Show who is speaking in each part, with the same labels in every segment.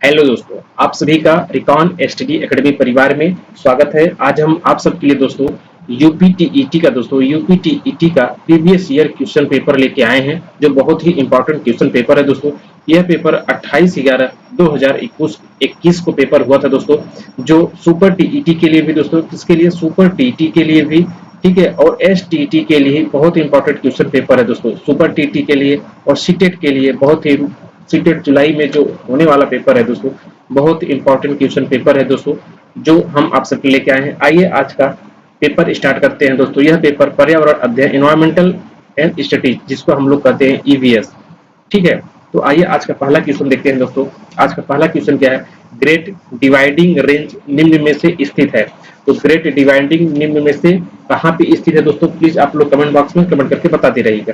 Speaker 1: Hello दोस्तों, आप सभी का रिकॉन एसटीडी एकेडमी परिवार में स्वागत है। आज हम आप सबके लिए दोस्तों यूपीटीईटी का प्रीवियस ईयर क्वेश्चन पेपर लेके आए हैं, जो बहुत ही इंपॉर्टेंट क्वेश्चन पेपर है दोस्तों। यह पेपर 28/11/2021 को पेपर हुआ था दोस्तों, जो सुपर टीईटी के लिए भी दोस्तों, किसके लिए, सुपर टीईटी के लिए भी, ठीक है, और एसटीईटी के लिए बहुत इंपॉर्टेंट क्वेश्चन पेपर है दोस्तों। सुपर टीईटी के लिए और सीटेट के लिए बहुत ही, सीटेट जुलाई में जो होने वाला पेपर है दोस्तों, बहुत इंपॉर्टेंट क्वेश्चन पेपर है दोस्तों, जो हम आप सबके लेके आए हैं। आइए आज का पेपर स्टार्ट करते हैं दोस्तों। यह पेपर पर्यावरण अध्ययन, इन्वायरमेंटल एंड स्टडीज, जिसको हम लोग कहते हैं ईवीएस, ठीक है। तो आइए आज का पहला क्वेश्चन देखते हैं दोस्तों। आज का पहला क्वेश्चन क्या है? ग्रेट डिवाइडिंग रेंज निम्न में से स्थित है। तो ग्रेट डिवाइडिंग निम्न में से कहाँ पे स्थित है दोस्तों? प्लीज आप लोग कमेंट बॉक्स में कमेंट करके बताते रहिएगा।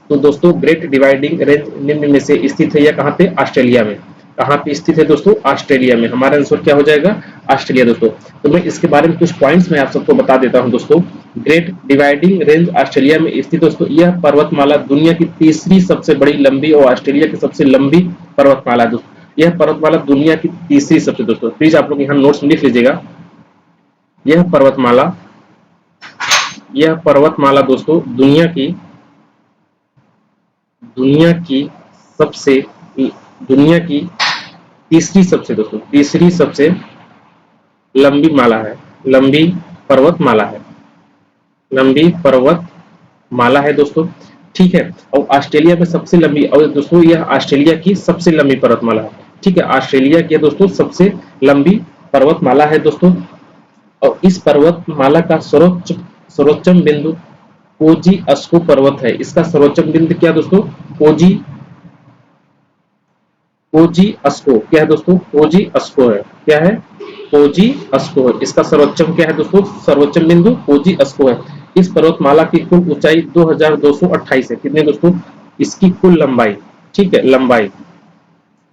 Speaker 1: तो दोस्तों ग्रेट डिवाइडिंग रेंज निम्न में से स्थित है या कहाँ पे? ऑस्ट्रेलिया में। कहाँ पे स्थित है दोस्तों? ऑस्ट्रेलिया में। हमारा आंसर क्या हो जाएगा? ऑस्ट्रेलिया दोस्तों। तो मैं इसके बारे में कुछ पॉइंट्स मैं आप सबको बता देता हूं दोस्तों। ग्रेट डिवाइडिंग रेंज ऑस्ट्रेलिया में स्थित दोस्तों। यह पर्वतमाला दुनिया की तीसरी सबसे बड़ी, लंबी और ऑस्ट्रेलिया की सबसे लंबी पर्वतमाला दोस्तों। यह पर्वतमाला दुनिया की तीसरी सबसे दोस्तों। प्लीज आप लोग यहाँ नोट्स में लिख लीजिएगा। यह पर्वतमाला दोस्तों सबसे दुनिया की तीसरी सबसे दोस्तों, तीसरी सबसे लंबी माला है, लंबी पर्वतमाला है, लंबी पर्वतमाला है दोस्तों, ठीक है। और ऑस्ट्रेलिया में सबसे लंबी, और दोस्तों यह ऑस्ट्रेलिया की सबसे लंबी पर्वतमाला है, ठीक है। ऑस्ट्रेलिया की दोस्तों सबसे लंबी पर्वतमाला है दोस्तों। और इस पर्वतमाला का सर्वोच्चम बिंदु कोजी अस्को पर्वत है। इसका सर्वोच्चम बिंदु क्या दोस्तों? कोजी अस्को क्या है दोस्तों? कोजी अस्को है। क्या है? कोजी अस्को है। इसका सर्वोच्चम क्या है दोस्तों? सर्वोच्चम बिंदु कोजी अस्को है। इस पर्वतमाला की कुल ऊंचाई 2228 है। कितने दोस्तों? इसकी कुल लंबाई, ठीक है, लंबाई,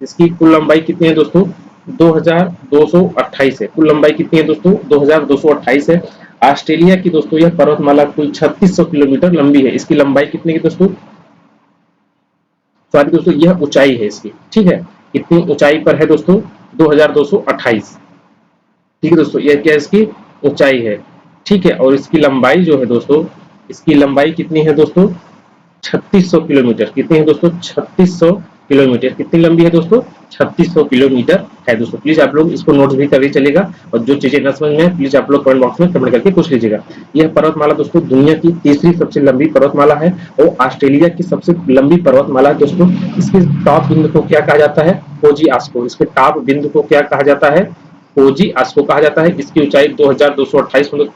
Speaker 1: इसकी कुल लंबाई कितनी है दोस्तों? 2228 है। कुल लंबाई कितनी है दोस्तों? 2228 है। ऑस्ट्रेलिया की दोस्तों यह पर्वतमाला कुल 3600 किलोमीटर लंबी है। इसकी लंबाई कितनी है दोस्तों? सॉरी दोस्तों, यह ऊंचाई है इसकी, ठीक है। कितनी ऊंचाई पर है दोस्तों? 2228, ठीक है दोस्तों। यह क्या है? इसकी ऊंचाई है, ठीक है। और इसकी लंबाई जो है दोस्तों, इसकी लंबाई कितनी है दोस्तों? 3600 किलोमीटर। कितनी है दोस्तों? 3600 किलोमीटर। कितनी लंबी है दोस्तों? 3600 किलोमीटर है दोस्तों। प्लीज आप लोग इसको नोट्स भी कर चलेगा, और जो चीजें न समझ में प्लीज आप लोग कमेंट बॉक्स में कमेंट करके पूछ लीजिएगा। यह पर्वतमाला दोस्तों दुनिया की तीसरी सबसे लंबी पर्वतमाला है, और ऑस्ट्रेलिया की सबसे लंबी पर्वतमाला है दोस्तों। इसके टॉप बिंदु को क्या कहा जाता है? कोजी आस्को। इसके टॉप बिंदु को क्या कहा जाता है? कोजी आस्को कहा जाता है। इसकी ऊंचाई 2228 मतलब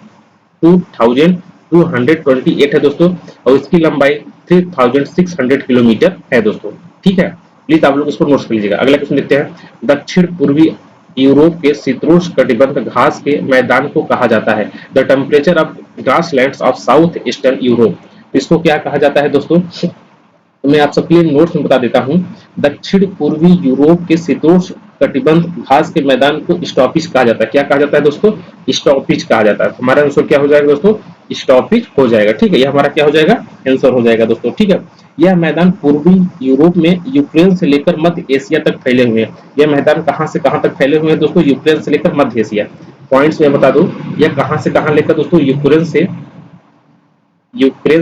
Speaker 1: 2228 है दोस्तों, और इसकी लंबाई 3600 किलोमीटर है दोस्तों, ठीक है। प्लीज आप लोग इसको नोट कर लीजिएगा। अगला क्वेश्चन देखते हैं। दक्षिण पूर्वी यूरोप के शीतोष्ण कटिबंध घास के मैदान को कहा जाता है। The temperature of grasslands of south eastern Europe. इसको क्या कहा जाता है दोस्तों? तो मैं आप सबके लिए नोट्स में बता देता हूं। दक्षिण पूर्वी यूरोप के शीतोष्ण कटिबंध घास के मैदान को स्टॉपिज कहा जाता है। क्या कहा जाता है दोस्तों? स्टॉपिज कहा जाता है। हमारा आंसर क्या हो जाएगा दोस्तों? स्टॉपिज हो जाएगा, ठीक है। यह हमारा क्या हो जाएगा? आंसर हो जाएगा दोस्तों, ठीक है। यह मैदान पूर्वी यूरोप में यूक्रेन से लेकर मध्य एशिया तक फैले हुए हैं। यह मैदान कहां से कहां तक फैले हुए हैं दोस्तों? यूक्रेन से लेकर मध्य एशिया। पॉइंट्स में बता दूं, यह कहां से कहां लेकर दोस्तों? यूक्रेन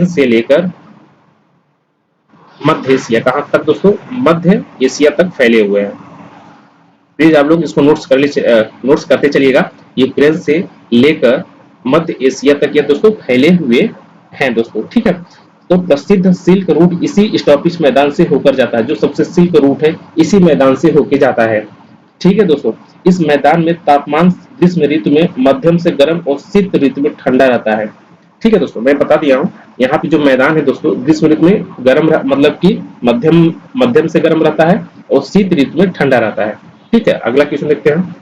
Speaker 1: से लेकर मध्य एशिया। कहां तक दोस्तों? मध्य एशिया तक फैले हुए हैं। प्लीज आप लोग इसको नोट्स करते चलिएगा। यूक्रेन से लेकर मध्य एशिया तक ये दोस्तों फैले हुए हैं दोस्तों, ठीक है। तो प्रसिद्ध सिल्क रूट इसी स्टॉपिज मैदान से होकर जाता है। जो सबसे सिल्क रूट है इसी मैदान से होकर जाता है, ठीक है दोस्तों। इस मैदान में तापमान ग्रीष्म ऋतु में मध्यम से गर्म और शीत ऋतु में ठंडा रहता है, ठीक है दोस्तों। मैं बता दिया हूँ, यहाँ पे जो मैदान है दोस्तों ग्रीष्म ऋतु में गर्म मतलब कि मध्यम से गर्म रहता है, और शीत ऋतु में ठंडा रहता है, ठीक है। अगला क्वेश्चन देखते हैं।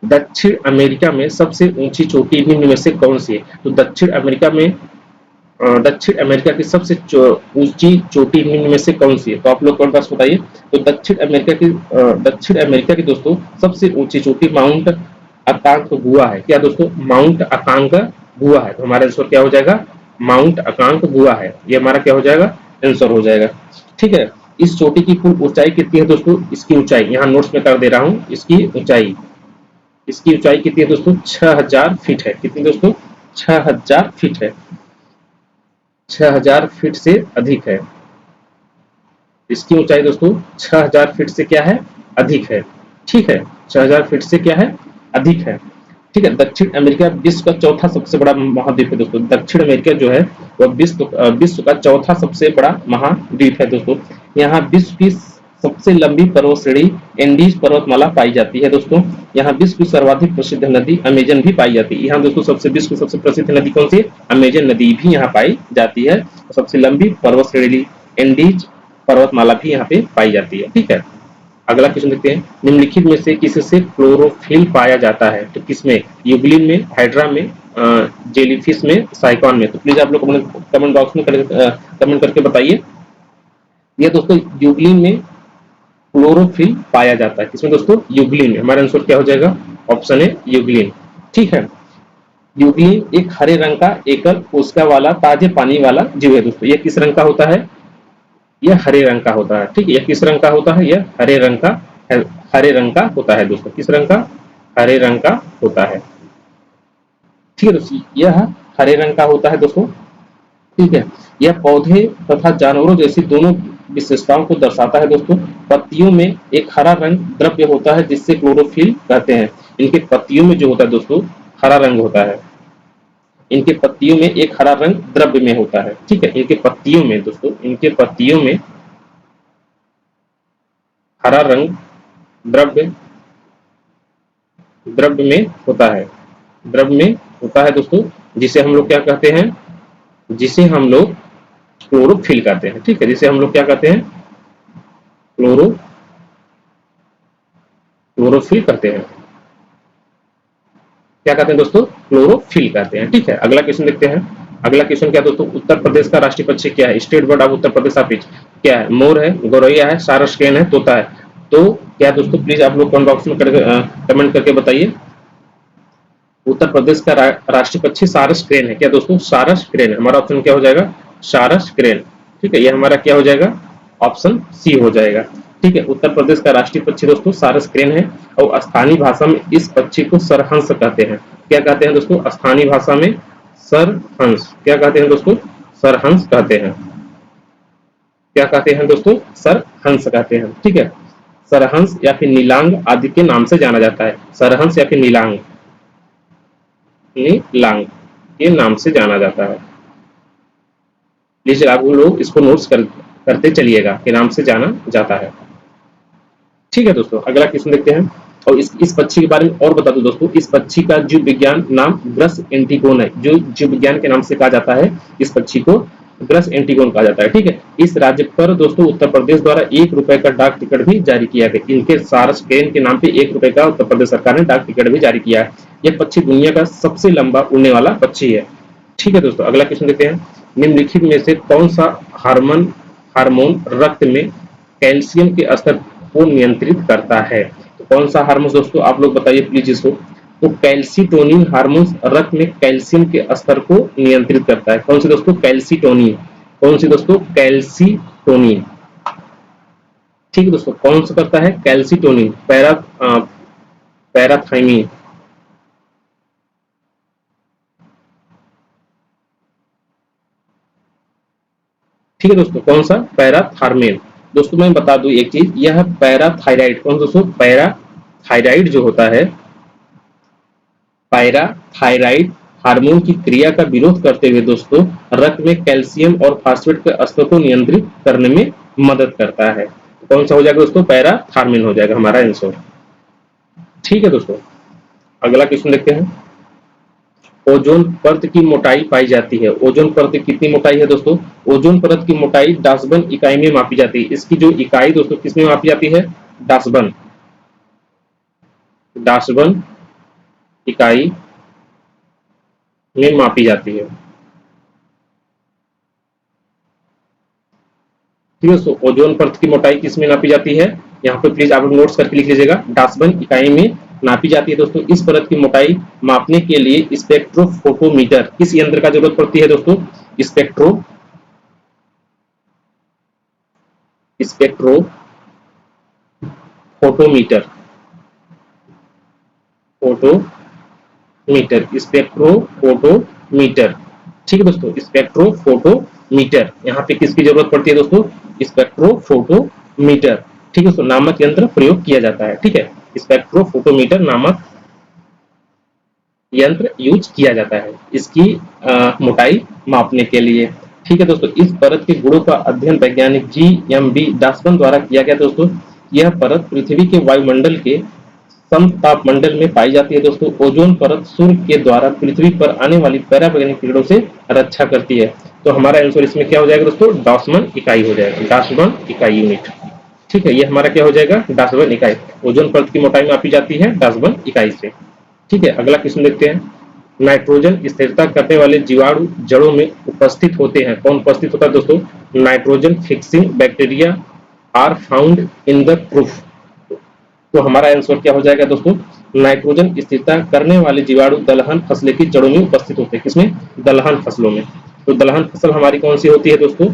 Speaker 1: दक्षिण अमेरिका में सबसे ऊंची चोटी निम्न में से कौन सी है? तो दक्षिण अमेरिका की सबसे ऊंची चोटी निम्न में से कौन सी है? तो आप लोग कौन पास बताइए। तो दक्षिण अमेरिका की दोस्तों सबसे ऊंची चोटी माउंट अकांकगुआ है। क्या दोस्तों? माउंट अकांकगुआ है। तो हमारा आंसर क्या हो जाएगा? माउंट अकांकगुआ है। ये हमारा क्या हो जाएगा? आंसर हो जाएगा, ठीक है। इस चोटी की कुल ऊंचाई कितनी है दोस्तों? इसकी ऊंचाई यहाँ नोट्स में कर दे रहा हूँ। इसकी ऊंचाई कितनी है दोस्तों? 6000 फीट है। कितनी दोस्तों? 6000 फीट है। 6000 फीट से अधिक है। इसकी ऊंचाई दोस्तों 6000 फीट से क्या है? अधिक है। ठीक है, 6000 फीट से क्या है? अधिक है। ठीक है। दक्षिण अमेरिका विश्व का चौथा सबसे बड़ा महाद्वीप है दोस्तों। दक्षिण अमेरिका जो है वह विश्व का चौथा सबसे बड़ा महाद्वीप है दोस्तों। यहाँ विश्व की सबसे लंबी पर्वत श्रेणी एंडीज पर्वतमाला पाई जाती है दोस्तों। यहाँ विश्व की सर्वाधिक प्रसिद्ध नदी अमेजन भी पाई जाती है। यहाँ दोस्तों विश्व की सबसे प्रसिद्ध नदी कौन सी? अमेजन नदी भी यहाँ पाई जाती है। सबसे लंबी पर्वत श्रेणी एंडीज पर्वतमाला भी यहाँ पे पाई जाती है। ठीक है। अगला क्वेश्चन देखते हैं, निम्नलिखित में से किससे क्लोरोफिल पाया जाता है? तो किसमें? यूग्लिन में, हाइड्रा में, जेलीफिश में, साइकॉन में। तो प्लीज आप लोग कमेंट बॉक्स में कमेंट करके बताइए। ये दोस्तों यूग्लिन में क्लोरोफिल पाया जाता है। किसमें दोस्तों? यूग्लिन में। हमारा आंसर क्या हो जाएगा? ऑप्शन है यूग्लिन। ठीक है। यूग्लिन एक हरे रंग का एकल कोशिका वाला ताजे पानी वाला जीव है दोस्तों। यह किस रंग का होता है? यह हरे रंग का होता है। ठीक है। यह किस रंग का होता है? यह हरे रंग का होता है दोस्तों। किस रंग का? हरे रंग का होता है। ठीक है दोस्तों, यह हरे रंग का होता है दोस्तों। ठीक है। यह पौधे तथा जानवरों जैसी दोनों विशेषताओं को दर्शाता है दोस्तों। पत्तियों में एक हरा रंग द्रव्य होता है जिससे क्लोरोफिल कहते हैं। इनके पत्तियों में जो होता है दोस्तों हरा रंग होता है। इनके पत्तियों में एक हरा रंग द्रव्य में होता है। ठीक है। इनके पत्तियों में दोस्तों, इनके पत्तियों में हरा रंग द्रव्य द्रव्य में होता है। द्रव्य में होता है दोस्तों, जिसे हम लोग क्या कहते हैं? जिसे हम लोग क्लोरोफिल कहते हैं। ठीक है। जिसे हम लोग क्या कहते हैं? क्लोरोफिल कहते हैं। क्या कहते हैं दोस्तों? क्लोरोफिल कहते हैं। ठीक है। अगला क्वेश्चन देखते हैं। अगला क्वेश्चन क्या दोस्तों? उत्तर प्रदेश का राष्ट्रीय पक्षी क्या है? State bird of Uttar Pradesh आप क्या है? मोर है, गौरैया है, सारस क्रेन है, तोता है। तो क्या दोस्तों प्लीज आप लोग कमेंट बॉक्स में कमेंट करके बताइए। उत्तर प्रदेश का राष्ट्रीय पक्षी सारस क्रेन है। क्या दोस्तों? सारस क्रेन। हमारा ऑप्शन क्या हो जाएगा? सारस क्रेन। ठीक है। यह हमारा क्या हो जाएगा? ऑप्शन सी हो जाएगा। ठीक है। उत्तर प्रदेश का राष्ट्रीय पक्षी दोस्तों सारस क्रेन है और स्थानीय भाषा में इस पक्षी को सरहंस कहते हैं। क्या कहते हैं दोस्तों? स्थानीय भाषा में सरहंस। क्या कहते हैं दोस्तों? सरहंस कहते हैं। क्या कहते हैं दोस्तों? सरहंस कहते हैं। ठीक है। सरहंस या फिर नीलांग आदि के नाम से जाना जाता है। सरहंस या फिर नीलांग नीलांग के नाम से जाना जाता है। प्लीज आप लोग इसको नोट्स करते चलिएगा के नाम से जाना जाता है। ठीक है दोस्तों। अगला क्वेश्चन देखते हैं और इस पक्षी के बारे में और बता दो दोस्तों। इस पक्षी का जीव विज्ञान नाम ग्रस एंटीगोन है। जो जीव विज्ञान के नाम से कहा जाता है इस पक्षी को ग्रस एंटीगोन कहा जाता है। ठीक है। इस राज्य पर दोस्तों उत्तर प्रदेश द्वारा ₹1 का डाक टिकट भी जारी किया गया। इनके सारस क्रेन के नाम पे ₹1 का उत्तर प्रदेश सरकार ने डाक टिकट भी जारी किया है। यह पक्षी दुनिया का सबसे लंबा उड़ने वाला पक्षी है। ठीक है दोस्तों। अगला क्वेश्चन देखते हैं। निम्नलिखित में से कौन सा हार्मोन रक्त में कैल्शियम के स्तर को नियंत्रित करता है? तो कौन सा हार्मोन दोस्तों आप लोग बताइए प्लीज इसको। तो कैल्सिटोनिन हार्मोन रक्त में कैल्शियम के स्तर को नियंत्रित करता है। कौन सी दोस्तों? कैल्सिटोनिन। कौन सी दोस्तों? कैल्सिटोनिन। ठीक है दोस्तों। कौन सा करता है? कैल्सिटोनिन। पैराथाइमिन। ठीक है दोस्तों। कौन सा? पैराथार्मेन। दोस्तों मैं बता दूं एक चीज, यह पैराथायराइड। कौन दोस्तों? पैराथायराइड जो होता है, पैराथायराइड हार्मोन की क्रिया का विरोध करते हुए दोस्तों रक्त में कैल्शियम और फास्फेट के स्तर को नियंत्रित करने में मदद करता है। तो कौन सा हो जाएगा दोस्तों? पैराथार्मेन हो जाएगा हमारा आंसर। ठीक है दोस्तों। अगला क्वेश्चन देखते हैं। ओजोन परत की मोटाई पाई जाती है। ओजोन परत कितनी मोटाई है दोस्तों? ओजोन परत की मोटाई डासबन इकाई में मापी जाती है। इसकी जो इकाई दोस्तों किसमें मापी जाती है? डासबन इकाई में मापी जाती है। ठीक है दोस्तों। ओजोन परत की मोटाई किसमें नापी जाती है? यहाँ पे प्लीज आप लोग नोट्स करके लिख लीजिएगा। डासबन इकाई में नापी जाती है दोस्तों। इस परत की मोटाई मापने के लिए स्पेक्ट्रोफोटोमीटर किस यंत्र का जरूरत पड़ती है दोस्तों? Spectro photometer, photometer, spectro photometer. ठीक है दोस्तों, स्पेक्ट्रो फोटोमीटर, यहाँ पे किसकी जरूरत पड़ती है दोस्तों? Spectro photometer. ठीक है दोस्तों, नामक यंत्र प्रयोग किया जाता है। ठीक है, स्पेक्ट्रो फोटोमीटर नामक यंत्र यूज किया जाता है इसकी मोटाई मापने के लिए। ठीक है दोस्तों, इस परत के गुणों का अध्ययन वैज्ञानिक GMB डासबन द्वारा किया गया दोस्तों। यह परत पृथ्वी के वायुमंडल के समतापमंडल में पाई जाती है दोस्तों। ओजोन परत सूर्य के द्वारा पृथ्वी पर आने वाली पराबैंगनी किरणों से रक्षा करती है। तो हमारा आंसर इसमें क्या हो जाएगा दोस्तों? डासबन इकाई हो जाएगा, डासबन इकाई यूनिट। ठीक है, ये हमारा क्या हो जाएगा? डासबन इकाई। ओजोन परत की मोटाई मापी जाती है डासबन इकाई से। ठीक है, अगला क्वेश्चन देखते हैं। नाइट्रोजन स्थिरता करने वाले जीवाणु जड़ों में उपस्थित होते हैं। कौन उपस्थित होता है दोस्तों? Nitrogen fixing bacteria are found in the proof. तो हमारा आंसर क्या हो जाएगा दोस्तों? नाइट्रोजन स्थिरता करने वाले जीवाणु दलहन फसलें की जड़ों में उपस्थित होते हैं। किसमें? दलहन फसलों में। तो दलहन फसल हमारी कौन सी होती है दोस्तों?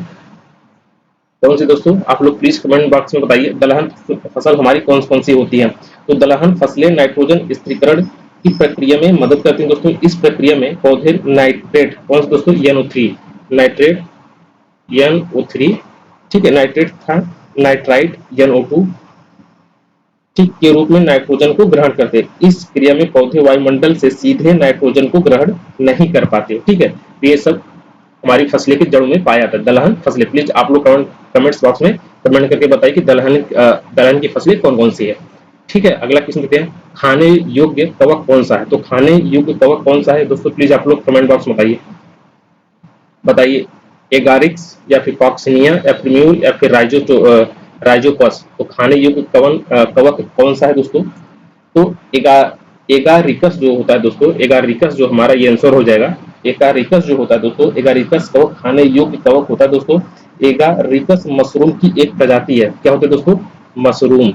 Speaker 1: कौन सी दोस्तों? आप लोग प्लीज कमेंट बॉक्स में बताइए, दलहन फसल हमारी कौन कौन सी होती है। तो दलहन फसलें नाइट्रोजन स्थिरीकरण की प्रक्रिया में मदद करती हैं दोस्तों। इस प्रक्रिया में पौधे नाइट्रेट, कौन सा दोस्तों? NO3, नाइट्रेट NO3, ठीक है, नाइट्रेट था नाइट्राइट NO2, ठीक, के रूप में नाइट्रोजन को ग्रहण करते हैं। इस क्रिया में पौधे वायुमंडल से सीधे नाइट्रोजन को ग्रहण नहीं कर पाते। ठीक है, तो ये सब हमारी फसलें की जड़ों में पाया जाता है, दलहन फसलें। प्लीज आप लोग कमेंट्स बॉक्स में कमेंट करके बताइए कि दलहन की फसलें कौन कौन सी है। ठीक है, अगला क्वेश्चन देखते हैं। खाने योग्य कवक कौन सा है? तो खाने योग्य कवक कौन सा है दोस्तों? प्लीज आप लोग कमेंट बॉक्स में बताइए, बताइए। एगारिक्स या फिर कॉक्सिनिया या फिर म्यूल या फिर राइजोपस। तो खाने योग्य कवक कौन सा है दोस्तों? तो एगारिकस जो होता है दोस्तों, एगारिकस जो हमारा ये आंसर हो जाएगा। एगारिकस जो होता है दोस्तों, एगारिकस कवक खाने योग्य कवक होता है दोस्तों। एगारिकस मशरूम की एक प्रजाति है। क्या होता है दोस्तों? मशरूम।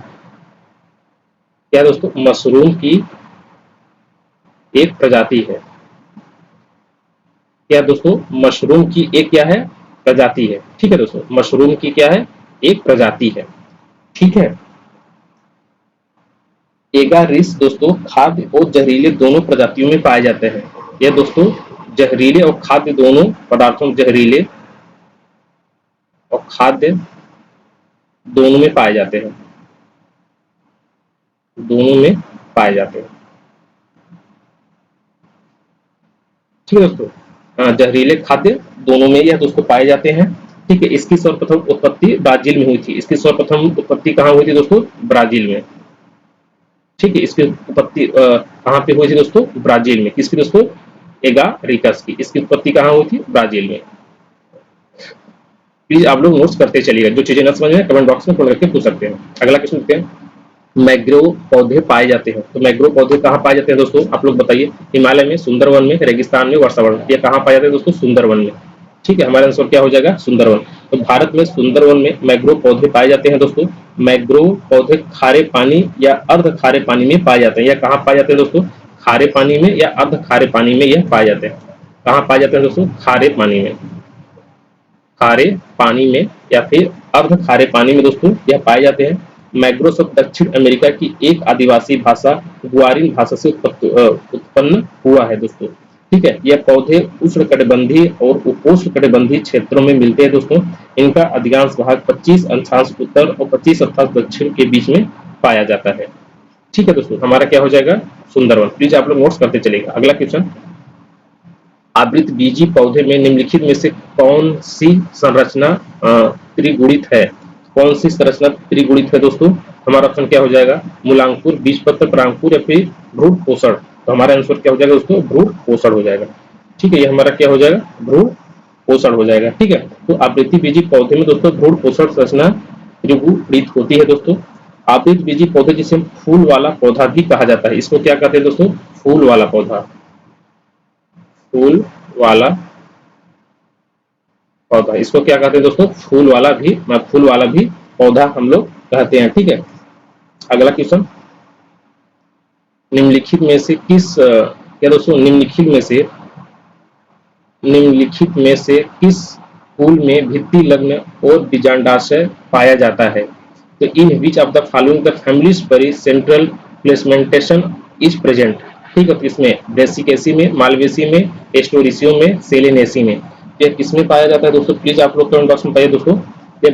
Speaker 1: क्या दोस्तों? मशरूम की एक प्रजाति है। क्या दोस्तों? मशरूम की एक क्या है? प्रजाति है। ठीक है दोस्तों, मशरूम की क्या है? एक प्रजाति है। ठीक है, एगारिस दोस्तों खाद्य और जहरीले दोनों प्रजातियों में पाए जाते हैं। यह दोस्तों जहरीले और खाद्य दोनों पदार्थों, जहरीले और खाद्य दोनों में पाए जाते हैं, दोनों में पाए जाते हैं। ठीक है दोस्तों, जहरीले खाद्य दोनों में यह दोस्तों पाए जाते हैं। ठीक है, इसकी सर्वप्रथम उत्पत्ति ब्राजील में हुई थी। इसकी सर्वप्रथम उत्पत्ति कहाँ हुई थी दोस्तों? ब्राजील में। ठीक है, इसकी उत्पत्ति कहाँ पे हुई थी दोस्तों? ब्राजील में। किसकी दोस्तों? एगारिकस की। इसकी उत्पत्ति कहाँ हुई थी? ब्राजील में। प्लीज आप लोग नोट्स करते चलिएगा, जो चीजें न समझ में कमेंट बॉक्स में कॉल करके पूछ सकते हैं। अगला क्वेश्चन देखते हैं। मैग्रोव पौधे पाए जाते हैं। तो मैग्रोव पौधे कहाँ पाए जाते हैं दोस्तों? आप लोग बताइए। हिमालय में, सुंदरवन में, रेगिस्तान में, वर्षावन में। ये कहाँ पाए जाते हैं दोस्तों? सुंदरवन में। ठीक है, हमारा आंसर क्या हो जाएगा? सुंदरवन। तो भारत में सुंदरवन में मैग्रोव पौधे पाए जाते हैं दोस्तों। मैग्रोव पौधे खारे पानी या अर्ध खारे पानी में पाए जाते हैं। या कहाँ पाए जाते हैं दोस्तों? खारे पानी में या अर्ध खारे पानी में यह पाए जाते हैं। कहाँ पाए जाते हैं दोस्तों? खारे पानी में, खारे पानी में या फिर अर्ध खारे पानी में दोस्तों यह पाए जाते हैं। मैग्रो शब्द दक्षिण अमेरिका की एक आदिवासी भाषा गुआरिन भाषा से उत्पन्न हुआ है दोस्तों। ठीक है, यह पौधे उष्णकटिबंधीय और उपोष्णकटिबंधीय क्षेत्रों में मिलते हैं दोस्तों। इनका अधिकांश भाग 25 उत्तर और 25 दक्षिण के बीच में पाया जाता है। ठीक है दोस्तों, हमारा क्या हो जाएगा? सुंदरवन। प्लीज आप लोग नोट्स करते चलेगा। अगला क्वेश्चन। आवृतबीजी पौधे में निम्नलिखित में से कौन सी संरचना त्रिगुणित है? कौन सी संरचना त्रिगुणित है दोस्तों? हमारा ऑप्शन क्या हो जाएगा? मूलांकुर, बीजपत्र, परांकुर या फिर भ्रूण पोषण। तो हमारा आंसर क्या हो जाएगा दोस्तों? भ्रूण पोषण हो जाएगा। ठीक है, ये हमारा क्या हो जाएगा? भ्रूण पोषण हो जाएगा। ठीक है, तो आवृतबीजी पौधे में दोस्तों भ्रूण पोषण संरचना त्रिगुणित होती है दोस्तों। आवृतबीजी पौधे जिसे फूल वाला पौधा भी कहा जाता है, इसको क्या कहते हैं दोस्तों? फूल वाला पौधा, फूल वाला पौधा, इसको क्या कहते हैं दोस्तों? फूल वाला भी पौधा हम लोग कहते हैं। ठीक है, अगला क्वेश्चन। निम्नलिखित में से किस क्या दोस्तों? निम्नलिखित में से किस फूल में भित्ति लग्न और बीजांडाशय पाया जाता है। तो in which of the following the family free central placentation is present. ठीक है, तो इसमें ब्रेसिकेसी में, मालवेसी में, एस्टोरिसियो में, सेलेनेसी में, ये किसमें पाया जाता है दोस्तों? प्लीज आप लोग कमेंट बॉक्स में बताइए दोस्तों। ये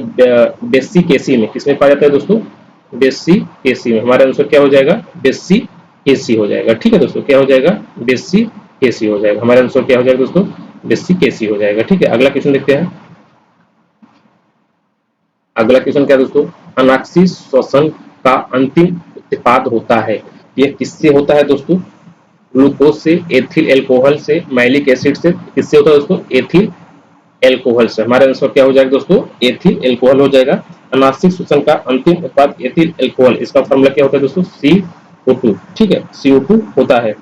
Speaker 1: बेसिकेसी में किसमें पाया जाता है दोस्तों? बेसिकेसी में। हमारा आंसर क्या हो जाएगा? बेसिकेसी हो जाएगा। ठीक है दोस्तों, क्या हो जाएगा? बेसिकेसी हो जाएगा। हमारा आंसर क्या हो जाएगा दोस्तों? बेसिकेसी हो जाएगा। ठीक है, अगला क्वेश्चन देखते हैं। अगला क्वेश्चन क्या दोस्तों? अनाक्सी श्वसन का अंतिम उत्पाद होता है, यह किससे होता है दोस्तों? ग्लूकोज से, एथिल एल्कोहल से, मैलिक एसिड से, किससे होता है दोस्तों? एथिल एल्कोहल से। हमारा आंसर क्या हो जाएगा दोस्तों? एथिल एल्कोहल हो जाएगा। अनासिक श्वसन का अंतिम उत्पाद एथिल एल्कोहल, इसका फॉर्मूला क्या होता है दोस्तों? CO2। ठीक है, CO2 होता है।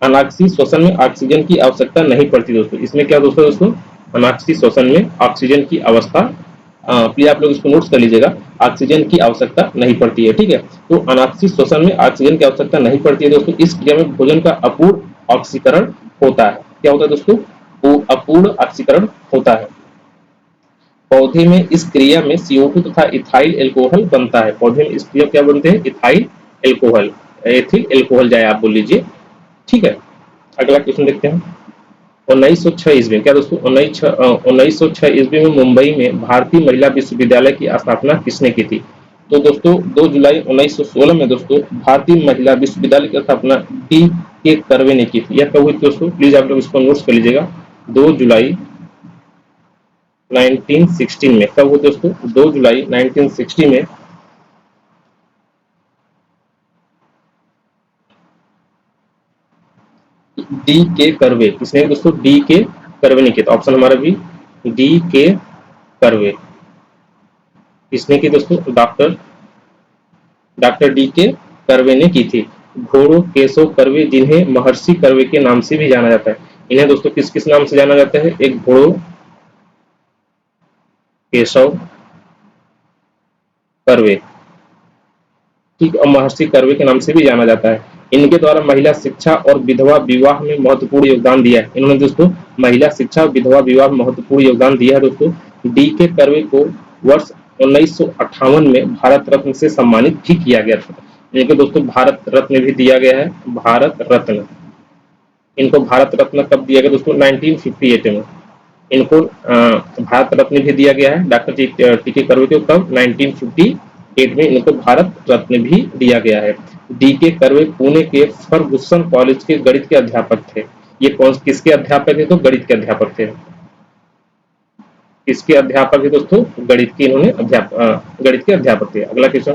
Speaker 1: अनाक्सी श्वसन में ऑक्सीजन की आवश्यकता नहीं पड़ती दोस्तों। इसमें क्या दोस्तों? अनाक्सी श्वसन में ऑक्सीजन की अवस्था, प्लीज आप लोग इसको नोट्स कर लीजिएगा, ऑक्सीजन की आवश्यकता नहीं पड़ती है। ठीक है, तो अनाक्सी श्वसन में ऑक्सीजन की आवश्यकता नहीं पड़ती है दोस्तों। इस क्रिया में भोजन का अपूर्ण ऑक्सीकरण होता है। क्या होता है दोस्तों? अपूर्ण ऑक्सीकरण होता है। पौधे में इस क्रिया में CO2 तथा इथाइल एल्कोहल बनता है। पौधे में इस क्रिया क्या बनते हैं? इथाइल एल्कोहल, एथिल एल्कोहल जाए आप बोल लीजिए। ठीक है, अगला क्वेश्चन देखते हैं। 1906 ईस्वी में, क्या दोस्तों? 1906 ईस्वी में मुंबई में भारतीय महिला विश्वविद्यालय की स्थापना किसने की थी? तो दोस्तों 2 जुलाई 1916 में दोस्तों भारतीय महिला विश्वविद्यालय की स्थापना D.K. कर्वे ने की थी। यह कब हुई दोस्तों? प्लीज आप लोग इसको नोट्स कर लीजिएगा। 2 जुलाई 1916 में। कब हुई दोस्तों? 2 जुलाई 1960 में D.K. कर्वे, किसने दोस्तों? D.K. कर्वे ने किया था। ऑप्शन हमारा भी D.K. कर्वे। किसने की दोस्तों? Doctor D.K. कर्वे ने की थी। घोड़ो केशव कर्वे, जिन्हें महर्षि कर्वे के नाम से भी जाना जाता है, इन्हें दोस्तों किस किस नाम से जाना जाता है? एक घोड़ो केशव कर्वे, ठीक, और महर्षि कर्वे के नाम से भी जाना जाता है। इनके द्वारा महिला शिक्षा और विधवा विवाह में महत्वपूर्ण योगदान दिया है। इन्होंने दोस्तों महिला शिक्षा और विधवा विवाह में महत्वपूर्ण योगदान दिया है दोस्तों। D.K. कर्वे को वर्ष 1958 में भारत रत्न से सम्मानित भी किया गया था। इनको दोस्तों भारत रत्न भी दिया गया है। भारत रत्न, इनको भारत रत्न कब दिया गया दोस्तों? 1958 में इनको भारत रत्न भी दिया गया है। Doctor D.K. कर्वे को कब? 1958 में इनको भारत रत्न भी दिया गया है। D.K. कर्वे पुणे के फर्गुसन कॉलेज के गणित के अध्यापक थे। ये कौन किसके अध्यापक थे? तो गणित के अध्यापक थे। किसके अध्यापक है दोस्तों? गणित के, इन्होंने गणित के अध्यापक थे। अगला क्वेश्चन,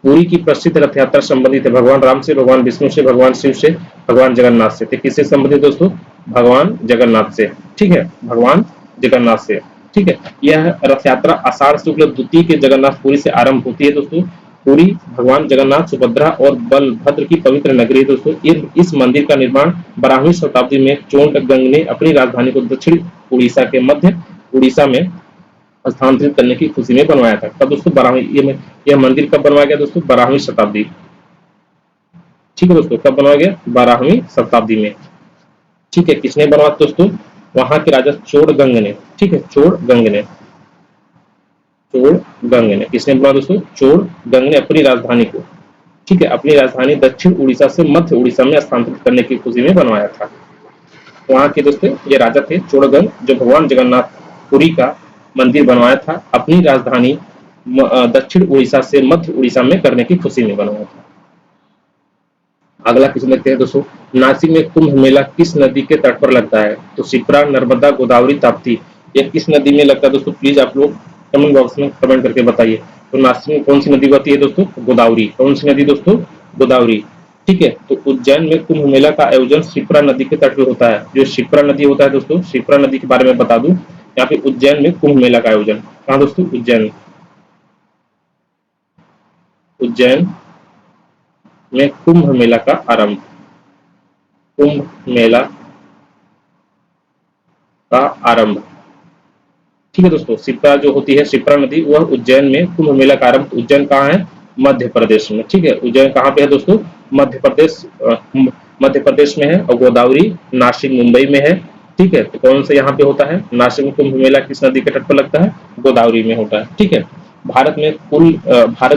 Speaker 1: पुरी की प्रसिद्ध रथ यात्रा संबंधित है भगवान राम से, भगवान विष्णु से, भगवान शिव से, भगवान जगन्नाथ से। तो किससे संबंधित दोस्तों? भगवान जगन्नाथ से। ठीक है, भगवान जगन्नाथ से। ठीक है, यह रथ यात्रा आषाढ़ शुक्ल द्वितीय के जगन्नाथपुरी से आरंभ होती है दोस्तों। पुरी भगवान जगन्नाथ, सुभद्रा और बलभद्र की पवित्र नगरी है दोस्तों। इस मंदिर का निर्माण 12वीं शताब्दी में चोंटगंग ने अपनी राजधानी को दक्षिण उड़ीसा के मध्य उड़ीसा में स्थानांतरित करने की खुशी में बनवाया था। तब दोस्तों 12वीं, यह मंदिर कब बनवाया गया दोस्तों? 12वीं शताब्दी। ठीक है दोस्तों, कब बनवाया गया? 12वीं शताब्दी में। ठीक है, किसने बनवाया दोस्तों? वहां के राजा चोड़गंग ने। ठीक है, चोड़गंग ने किसने बनवाया दोस्तों? चोड़गंग ने अपनी राजधानी को, ठीक है, अपनी राजधानी दक्षिण उड़ीसा से मध्य उड़ीसा में स्थानांतरित करने की खुशी में बनवाया था। वहां के दोस्तों ये राजा थे चोड़गंग, जो भगवान जगन्नाथपुरी का मंदिर बनवाया था अपनी राजधानी दक्षिण उड़ीसा से मध्य उड़ीसा में करने की खुशी में बनवाया था। अगला क्वेश्चन देखते हैं दोस्तों, नासिक में कुंभ मेला किस नदी के तट पर लगता है? तो शिप्रा, नर्मदा, गोदावरी, ताप्ती, ये किस नदी में लगता है दोस्तों? प्लीज आप लोग कमेंट बॉक्स में कमेंट करके बताइए। तो नासिक में कौन सी नदी बहती है दोस्तों? गोदावरी। कौन सी नदी दोस्तों? गोदावरी। ठीक है, तो उज्जैन में कुंभ मेला का आयोजन शिप्रा नदी के तट पर होता है। जो शिप्रा नदी होता है दोस्तों, शिप्रा नदी के बारे में बता दूं, यहाँ पे उज्जैन में कुंभ मेला का आयोजन कहाँ दोस्तों? उज्जैन में कुंभ मेला का आरंभ, कुंभ मेला का आरंभ। ठीक है दोस्तों, शिप्रा जो होती है, शिप्रा नदी, वह उज्जैन में कुंभ मेला का आरंभ। उज्जैन कहाँ है? मध्य प्रदेश में। ठीक है, उज्जैन कहाँ पे है दोस्तों? मध्य प्रदेश में है। और गोदावरी नासिक मुंबई में है। ठीक है, तो उज्जैन में कुंभ मेला का आयोजन 12वीं शताब्दी में हुआ था। ठीक है, तो कौन सा यहाँ पे होता है? नासिक में कुंभ मेला किस नदी के तट पर लगता है? गोदावरी में होता है। ठीक है, भारत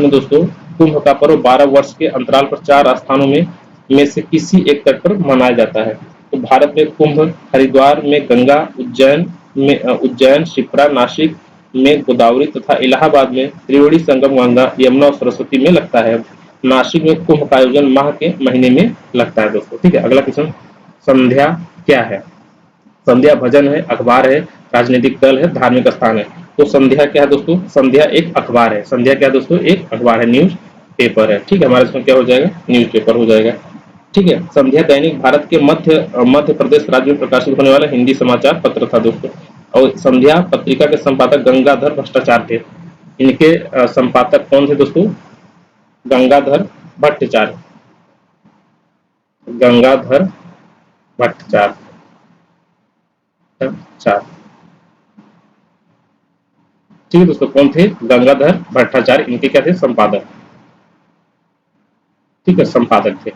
Speaker 1: में दोस्तों कुंभ का पर्व 12 वर्ष के अंतराल पर 4 स्थानों में से किसी एक तट पर मनाया जाता है। तो भारत में कुंभ हरिद्वार में गंगा, उज्जैन, शिप्रा, नासिक में गोदावरी तथा इलाहाबाद में त्रिवेणी संगम गंगा, यमुना और सरस्वती में लगता है। नासिक में कुंभ का आयोजन माह के महीने में लगता है दोस्तों। ठीक है, अगला क्वेश्चन, संध्या क्या है? संध्या भजन है, अखबार है, राजनीतिक दल है, धार्मिक स्थान है। तो संध्या क्या है दोस्तों? संध्या एक अखबार है। संध्या क्या है दोस्तों? एक अखबार है, न्यूज पेपर है। ठीक है, हमारे इसमें क्या हो जाएगा? न्यूज पेपर हो जाएगा। ठीक है, संध्या दैनिक भारत के मध्य प्रदेश राज्य में प्रकाशित होने वाला हिंदी समाचार पत्र था दोस्तों। और संध्या पत्रिका के संपादक गंगाधर भट्टाचार्य थे। इनके संपादक कौन थे दोस्तों? गंगाधर भट्टाचार्य। गंगाधर भट्टाचार्य। ठीक है दोस्तों, कौन थे? गंगाधर भट्टाचार्य, इनके क्या थे? संपादक। ठीक है, संपादक थे।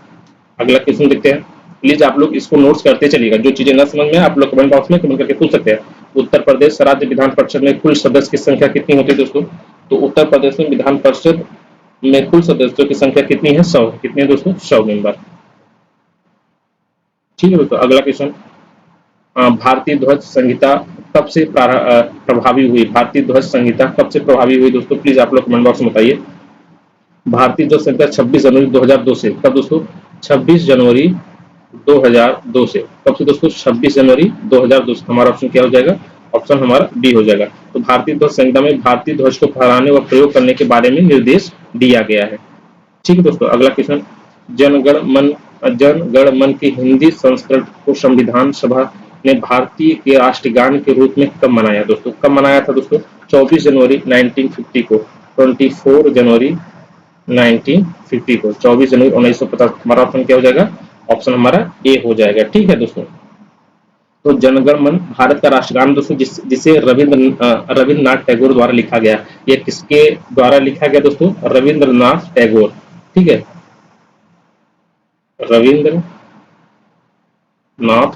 Speaker 1: अगला क्वेश्चन देखते हैं। प्लीज आप लोग इसको नोट्स करते चलिएगा, जो चीजें न समझ में आप लोग कमेंट बॉक्स में कमेंट करके पूछ सकते हैं। उत्तर प्रदेश राज्य विधान परिषद में कुल सदस्य की संख्या कितनी होती है दोस्तों? तो उत्तर प्रदेश में विधान परिषद में कुल सदस्यों की संख्या कितनी है? 100। कितनी है दोस्तों? 100 मेंबर। ठीक है दोस्तों, अगला क्वेश्चन, भारतीय ध्वज संहिता कब से प्रभावी हुई? भारतीय ध्वज संहिता कब से प्रभावी हुई दोस्तों? प्लीज आप लोग कमेंट बॉक्स में बताइए। भारतीय ध्वज संहिता 26 जनवरी 2002 से। कब दोस्तों? 26 जनवरी 2002 से। कब से दोस्तों? 26 जनवरी 2002 से। हमारा ऑप्शन क्या हो जाएगा? ऑप्शन हमारा बी हो जाएगा। तो भारतीय ध्वज संहिता में भारतीय ध्वज को फहराने व प्रयोग करने के बारे में निर्देश दिया गया है। ठीक है दोस्तों, अगला क्वेश्चन, जन गण मन की हिंदी संस्करण को संविधान सभा ने भारतीय के राष्ट्रगान के रूप में कब मनाया दोस्तों? कब मनाया था दोस्तों? 24 जनवरी 1950 को। 24 जनवरी 1950 को, 24 जनवरी 1950। हमारा ऑप्शन क्या हो जाएगा? ऑप्शन हमारा ए हो जाएगा। ठीक है दोस्तों, तो जनगण मन भारत का राष्ट्रगान दोस्तों, जिसे रविंद्रनाथ टैगोर द्वारा लिखा गया। ये किसके द्वारा लिखा गया दोस्तों? रविंद्रनाथ टैगोर। ठीक है, रविंद्रनाथ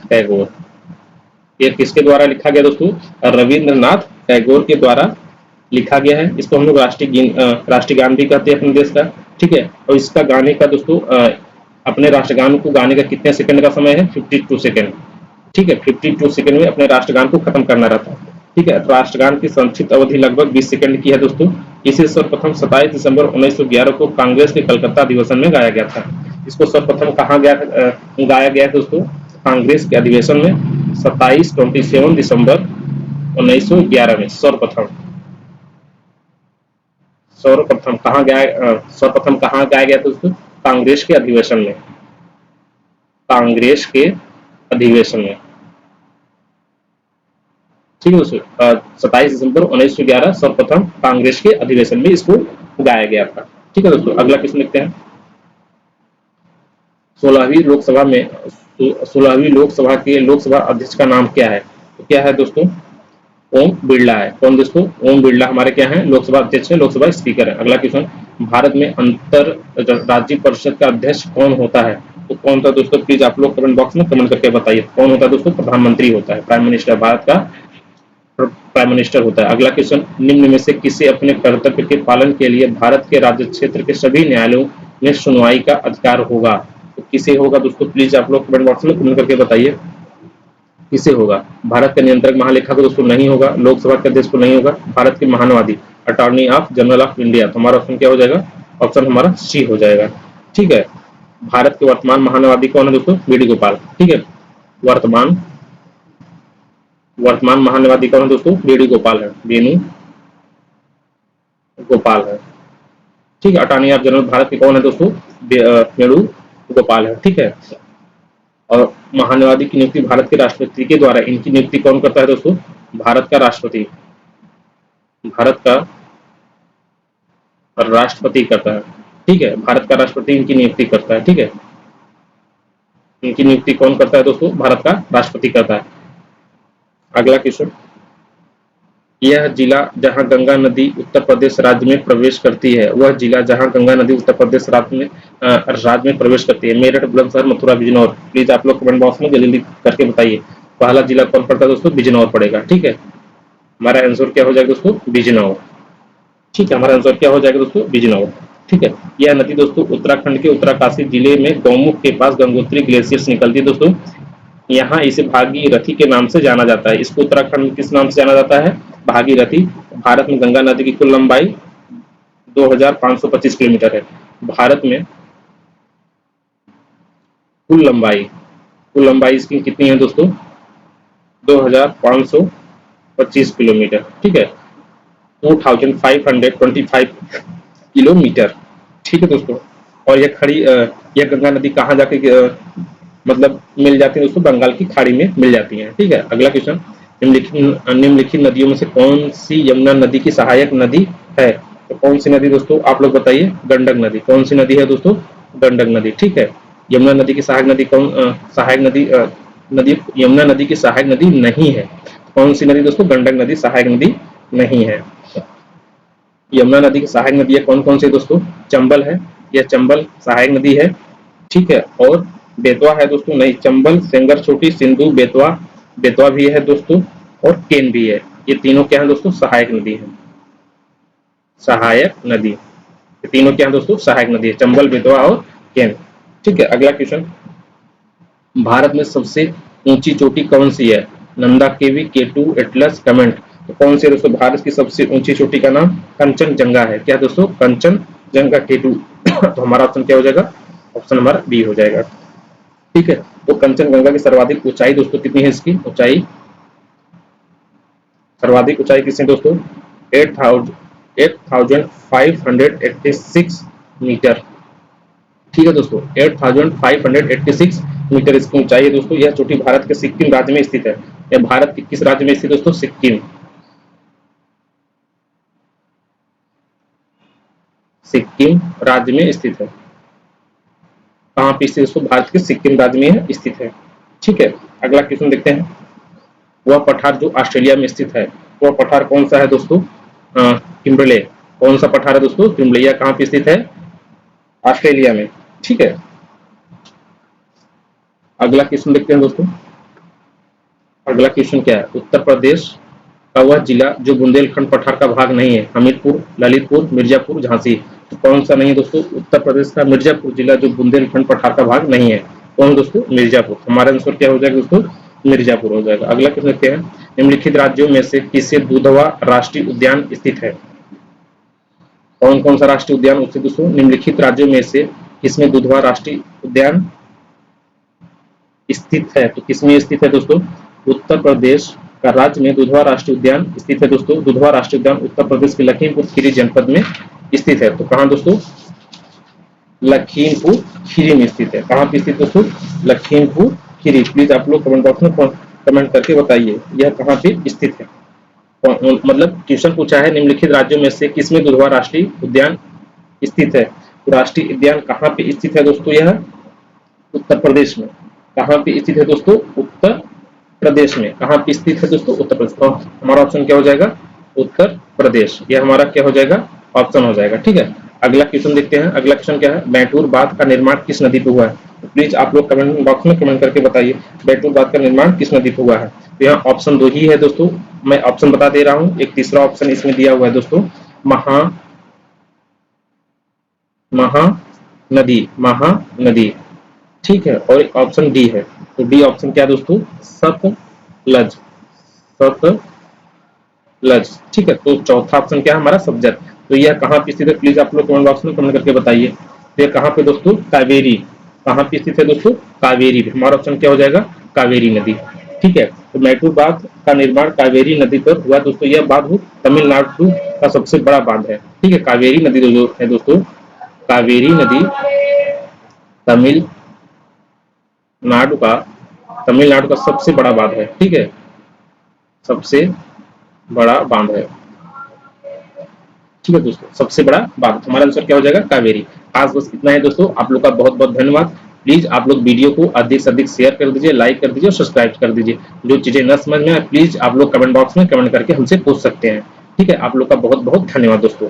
Speaker 1: टैगोर। ये किसके द्वारा लिखा गया दोस्तों? रविंद्रनाथ टैगोर के द्वारा लिखा गया है। इसको हम लोग राष्ट्रीय गान भी कहते हैं अपने देश का। ठीक है, और इसका गाने का दोस्तों अपने राष्ट्रगान को गाने का कितने सेकंड का समय है? 52 सेकंड। ठीक है, 52 सेकंड में अपने राष्ट्रगान को खत्म करना रहता है। ठीक है, राष्ट्रगान की संक्षिप्त अवधि लगभग 20 सेकंड की है दोस्तों। इसे सर्वप्रथम 27 दिसंबर 1911 को कांग्रेस के कलकत्ता अधिवेशन में गाया गया था। इसको सर्वप्रथम कहाँ गाया गया है दोस्तों? कांग्रेस के अधिवेशन में 27 दिसंबर 1911 में सर्वप्रथम कहाँ गाया गया था दोस्तों? कांग्रेस के अधिवेशन में। कांग्रेस के अधिवेशन में। ठीक है दोस्तों, 27 दिसंबर 1911 सर्वप्रथम कांग्रेस के अधिवेशन में इसको गाया गया था। ठीक है दोस्तों, अगला क्वेश्चन देखते हैं। 16वीं लोकसभा के लोकसभा अध्यक्ष का नाम क्या है? तो क्या है दोस्तों? ओम बिरला है। कौन दोस्तों? ओम बिरला हमारे क्या है? लोकसभा अध्यक्ष है, लोकसभा स्पीकर है। अगला क्वेश्चन, भारत में अंतर राज्य परिषद का अध्यक्ष कौन होता है? तो कौन था दोस्तों? प्लीज आप लोग कमेंट बॉक्स में कमेंट करके बताइए। कौन होता है दोस्तों? प्रधानमंत्री होता है, प्राइम मिनिस्टर। भारत का प्राइम मिनिस्टर होता है। अगला क्वेश्चन, निम्न में से किसे अपने कर्तव्य के पालन के लिए भारत के राज्य क्षेत्र के सभी न्यायालयों में सुनवाई का अधिकार होगा? तो किसे होगा दोस्तों? प्लीज आप लोग कमेंट बॉक्स में कमेंट करके बताइए किसे होगा? भारत का नियंत्रक महालेखा को दोस्तों नहीं होगा, लोकसभा के अध्यक्ष को नहीं होगा, भारत के महानवादी attorney of general of India. तो हमारा ऑप्शन क्या हो जाएगा? ऑप्शन हमारा सी हो जाएगा। ठीक है, भारत के वर्तमान महानवादी कौन है दोस्तों? वेणुगोपाल। ठीक है, वर्तमान महानवादी कौन है दोस्तों? वेणुगोपाल है, वेणुगोपाल है। ठीक है, अटॉर्नी ऑफ जनरल भारत के कौन है दोस्तों? वेणुगोपाल है। ठीक है, और महानवादी की नियुक्ति भारत के राष्ट्रपति के द्वारा। इनकी नियुक्ति कौन करता है दोस्तों? भारत का राष्ट्रपति। भारत का राष्ट्रपति करता है। ठीक है, भारत का राष्ट्रपति इनकी नियुक्ति करता है। ठीक है, इनकी नियुक्ति कौन करता है दोस्तों? भारत का राष्ट्रपति करता है। अगला क्वेश्चन, यह जिला जहां गंगा नदी उत्तर प्रदेश राज्य में प्रवेश करती है, वह जिला जहां गंगा नदी उत्तर प्रदेश राज्य में प्रवेश करती है। मेरठ, बुलंदशहर, मथुरा, बिजनौर। प्लीज आप लोग कमेंट बॉक्स में जल्दी करके बताइए पहला जिला कौन पड़ता है दोस्तों? बिजनौर पड़ेगा। ठीक है, हमारा आंसर क्या हो जाएगा दोस्तों? बिजनौर। ठीक है, हमारा आंसर क्या हो जाएगा दोस्तों? बिजनौर। ठीक है, यह नदी दोस्तों उत्तराखंड के उत्तरकाशी जिले में गौमुख के पास गंगोत्री ग्लेशियर से निकलती है दोस्तों। यहाँ इसे भागीरथी के नाम से जाना जाता है। इसको उत्तराखंड में किस नाम से जाना जाता है? भागीरथी। भारत में गंगा नदी की कुल लंबाई 2525 किलोमीटर है। भारत में कुल लंबाई इसकी कितनी है दोस्तों? 2525 किलोमीटर। ठीक है, 2525 किलोमीटर। ठीक है दोस्तों, और यह गंगा नदी कहाँ जाके मतलब मिल जाती है दोस्तों? बंगाल की खाड़ी में मिल जाती है। ठीक है, अगला क्वेश्चन, निम्नलिखित नदियों में से कौन सी यमुना नदी की सहायक नदी है? तो कौन सी नदी दोस्तों? आप लोग बताइए। गंडक नदी। कौन सी नदी है दोस्तों? गंडक नदी। ठीक है, यमुना नदी की सहायक नदी सहायक नदी यमुना नदी की सहायक नदी नहीं है। कौन सी नदी दोस्तों? गंडक नदी सहायक नदी नहीं है। यमुना नदी की सहायक नदी कौन कौन सी दोस्तों? चंबल है, यह चंबल सहायक नदी है। ठीक है, और बेतवा है दोस्तों। नहीं, चंबल, सेंगर छोटी, सिंधु, बेतवा, बेतवा भी है दोस्तों, और केन भी है। ये तीनों क्या है दोस्तों? सहायक नदी है। सहायक नदी, ये तीनों क्या है दोस्तों? सहायक नदी है, चंबल, बेतवा और केन। ठीक है, अगला क्वेश्चन, भारत में सबसे ऊंची चोटी कौन सी है? नंदा, केवी, केटू, एटलस, कमेंट। तो कौन सी है दोस्तों? भारत की सबसे ऊंची चोटी का नाम कंचनजंगा है। क्या दोस्तों? कंचनजंगा, केटू। तो हमारा ऑप्शन क्या हो जाएगा? ऑप्शन हमारा बी हो जाएगा। ठीक है, तो कंचनजंगा की सर्वाधिक ऊंचाई दोस्तों कितनी है? इसकी ऊंचाई, सर्वाधिक ऊंचाई कितनी दोस्तों? 8586 मीटर। ठीक है दोस्तों, 8586 मीटर इसकी ऊंचाई है दोस्तों। यह चोटी भारत के सिक्किम राज्य में स्थित है। यह भारत के किस राज्य में स्थित दोस्तों? सिक्किम। सिक्किम राज्य में स्थित है। कहाँ पे स्थित दोस्तों? भारत के सिक्किम राज्य में स्थित है। ठीक है, अगला क्वेश्चन देखते हैं, वह पठार जो ऑस्ट्रेलिया में स्थित है, वह पठार कौन सा है दोस्तों? किम्बरले। कौन सा पठार है दोस्तों? किम्बरले। यह कहाँ पे स्थित है? ऑस्ट्रेलिया में। ठीक है, अगला क्वेश्चन देखते हैं दोस्तों। अगला क्वेश्चन क्या है? उत्तर प्रदेश का वह जिला जो बुंदेलखंड पठार का भाग नहीं है। हमीरपुर, ललितपुर, मिर्जापुर, झांसी। तो कौन सा नहीं है दोस्तों? उत्तर प्रदेश का मिर्जापुर जिला जो बुंदेलखंड पठार का भाग नहीं है। कौन दोस्तों? मिर्जापुर। हमारा आंसर क्या हो जाएगा दोस्तों? मिर्जापुर हो जाएगा। अगला क्वेश्चन क्या है? निम्नलिखित राज्यों में से किसे दुधवा राष्ट्रीय उद्यान स्थित है? कौन कौन सा राष्ट्रीय उद्यान स्थित दोस्तों? निम्नलिखित राज्यों में से किसमें दुधवा राष्ट्रीय उद्यान स्थित है? तो किसमें स्थित है दोस्तों? उत्तर प्रदेश का राज्य में दुधवा राष्ट्रीय उद्यान स्थित है दोस्तों। दुधवा राष्ट्रीय उद्यान उत्तर प्रदेश के लखीमपुर खीरी जनपद में स्थित है। तो कहाँ दोस्तों? लखीमपुर खीरी में स्थित है। कहाँ पे स्थित दोस्तों? लखीमपुर खीरी। प्लीज आप लोग कमेंट बॉक्स में कमेंट करके बताइए यह कहाँ पे स्थित है। मतलब क्वेश्चन पूछा है, निम्नलिखित राज्यों में से किसमें दुधवा राष्ट्रीय उद्यान स्थित है? तो राष्ट्रीय उद्यान कहाँ पे स्थित है दोस्तों? यह उत्तर प्रदेश में। कहाँ पे स्थित है दोस्तों? उत्तर प्रदेश में। कहाँ पे स्थित है दोस्तों? उत्तर प्रदेश। तो हमारा ऑप्शन क्या हो जाएगा? उत्तर प्रदेश। यह हमारा क्या हो जाएगा? ऑप्शन हो जाएगा। ठीक है, अगला क्वेश्चन देखते हैं। अगला क्वेश्चन क्या है? बैतूल बांध का निर्माण किस नदी पर हुआ है? तो प्लीज आप लोग कमेंट बॉक्स में कमेंट करके बताइए बैतूल बांध का निर्माण किस नदी पर हुआ है। तो यहाँ ऑप्शन दो ही है दोस्तों, मैं ऑप्शन बता दे रहा हूँ। एक तीसरा ऑप्शन इसमें दिया हुआ है दोस्तों, महानदी। ठीक है, और एक ऑप्शन डी है। तो डी ऑप्शन क्या दोस्तों? सतलज। ठीक है, तो चौथा ऑप्शन क्या है हमारा? सतलज। तो यह कहाँ पे स्थित है? प्लीज आप लोग कमेंट बॉक्स में कमेंट करके बताइए। तो यह कहाँ पे दोस्तों? कावेरी। कहाँ पे स्थित है दोस्तों? कावेरी। हमारा ऑप्शन क्या हो जाएगा? कावेरी नदी। ठीक है, तो मैटूर बांध का निर्माण कावेरी नदी पर हुआ दोस्तों। यह बांध तमिलनाडु का सबसे बड़ा बांध है। ठीक है, कावेरी नदी जो है दोस्तों, कावेरी नदी तमिलनाडु का सबसे बड़ा बांध है। ठीक है, सबसे बड़ा बांध है। ठीक है दोस्तों, सबसे बड़ा बांध। हमारा आंसर क्या हो जाएगा? कावेरी। आज बस इतना है दोस्तों, आप लोग का बहुत बहुत धन्यवाद। प्लीज आप लोग वीडियो को अधिक से अधिक शेयर कर दीजिए, लाइक कर दीजिए और सब्सक्राइब कर दीजिए। जो चीजें न समझ में आए प्लीज आप लोग कमेंट बॉक्स में कमेंट करके हमसे पूछ सकते हैं। ठीक है, आप लोग का बहुत बहुत धन्यवाद दोस्तों।